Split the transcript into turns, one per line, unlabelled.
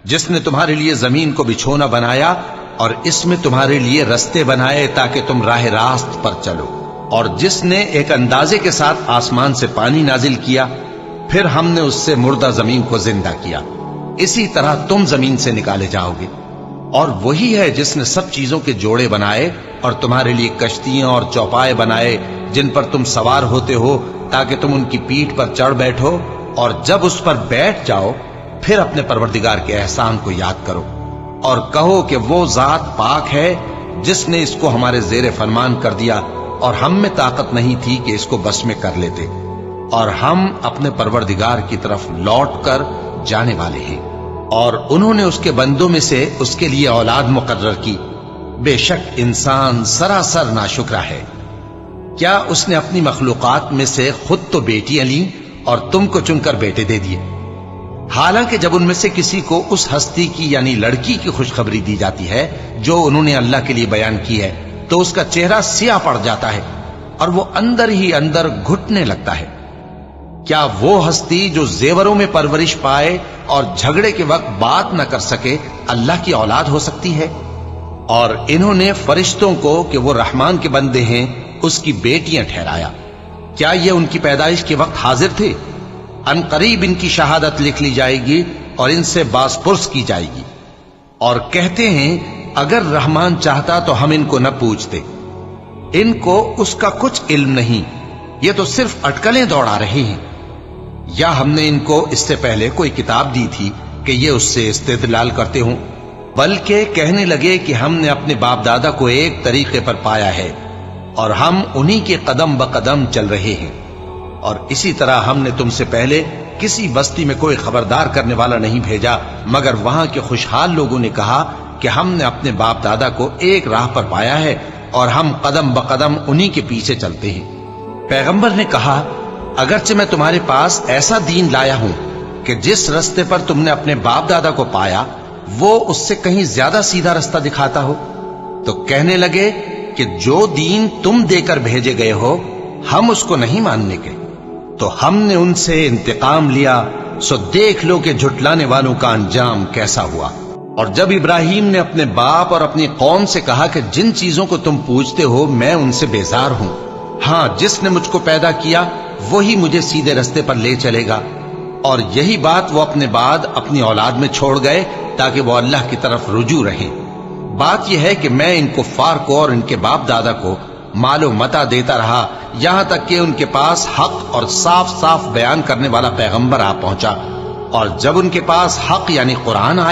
جس نے تمہارے لیے زمین کو بچھونا بنایا اور اس میں تمہارے لیے رستے بنائے تاکہ تم راہ راست پر چلو، اور جس نے ایک اندازے کے ساتھ آسمان سے پانی نازل کیا، پھر ہم نے اس سے مردہ زمین کو زندہ کیا، اسی طرح تم زمین سے نکالے جاؤ گے۔ اور وہی ہے جس نے سب چیزوں کے جوڑے بنائے اور تمہارے لیے کشتیاں اور چوپائے بنائے جن پر تم سوار ہوتے ہو تاکہ تم ان کی پیٹھ پر چڑھ بیٹھو، اور جب اس پر بیٹھ جاؤ پھر اپنے پروردگار کے احسان کو یاد کرو اور کہو کہ وہ ذات پاک ہے جس نے اس کو ہمارے زیر فرمان کر دیا اور ہم میں طاقت نہیں تھی کہ اس کو بس میں کر لیتے، اور ہم اپنے پروردگار کی طرف لوٹ کر جانے والے ہیں۔ اور انہوں نے اس کے بندوں میں سے اس کے لیے اولاد مقرر کی، بے شک انسان سراسر ناشکرا ہے۔ کیا اس نے اپنی مخلوقات میں سے خود تو بیٹیاں لیں اور تم کو چن کر بیٹے دے دیے؟ حالانکہ جب ان میں سے کسی کو اس ہستی کی یعنی لڑکی کی خوشخبری دی جاتی ہے جو انہوں نے اللہ کے لیے بیان کی ہے تو اس کا چہرہ سیاہ پڑ جاتا ہے اور وہ اندر ہی اندر گھٹنے لگتا ہے۔ کیا وہ ہستی جو زیوروں میں پرورش پائے اور جھگڑے کے وقت بات نہ کر سکے اللہ کی اولاد ہو سکتی ہے؟ اور انہوں نے فرشتوں کو کہ وہ رحمان کے بندے ہیں اس کی بیٹیاں ٹھہرایا۔ کیا یہ ان کی پیدائش کے وقت حاضر تھے؟ ان قریب ان کی شہادت لکھ لی جائے گی اور ان سے باز پرس کی جائے گی۔ اور کہتے ہیں اگر رحمان چاہتا تو ہم ان کو نہ پوچھتے، ان کو اس کا کچھ علم نہیں، یہ تو صرف اٹکلیں دوڑا رہے ہیں۔ یا ہم نے ان کو اس سے پہلے کوئی کتاب دی تھی کہ یہ اس سے استدلال کرتے ہوں؟ بلکہ کہنے لگے کہ ہم نے اپنے باپ دادا کو ایک طریقے پر پایا ہے اور ہم انہی کے قدم بقدم چل رہے ہیں، اور اسی طرح ہم نے تم سے پہلے کسی بستی میں کوئی خبردار کرنے والا نہیں بھیجا مگر وہاں کے خوشحال لوگوں نے کہا کہ ہم نے اپنے باپ دادا کو ایک راہ پر پایا ہے اور ہم قدم بقدم انہی کے پیچھے چلتے ہیں۔ پیغمبر نے کہا اگرچہ میں تمہارے پاس ایسا دین لایا ہوں کہ جس رستے پر تم نے اپنے باپ دادا کو پایا وہ اس سے کہیں زیادہ سیدھا رستہ دکھاتا ہو، تو کہنے لگے کہ جو دین تم دے کر بھیجے گئے ہو ہم اس کو نہیں ماننے کے، تو ہم نے ان سے انتقام لیا، سو دیکھ لو کہ جھٹلانے والوں کا انجام کیسا ہوا۔ اور جب ابراہیم نے اپنے باپ اور اپنی قوم سے کہا کہ جن چیزوں کو تم پوجتے ہو میں ان سے بیزار ہوں، ہاں جس نے مجھ کو پیدا کیا وہی مجھے سیدھے رستے پر لے چلے گا، اور یہی بات وہ اپنے بعد اپنی اولاد میں چھوڑ گئے تاکہ وہ اللہ کی طرف رجوع رہیں۔ بات یہ ہے کہ میں ان کفار کو اور ان کے باپ دادا کو مال و متاع دیتا رہا یہاں تک کہ ان کے پاس حق اور صاف صاف بیان کرنے والا پیغمبر آ پہنچا، اور جب ان کے پاس حق یعنی قرآن آیا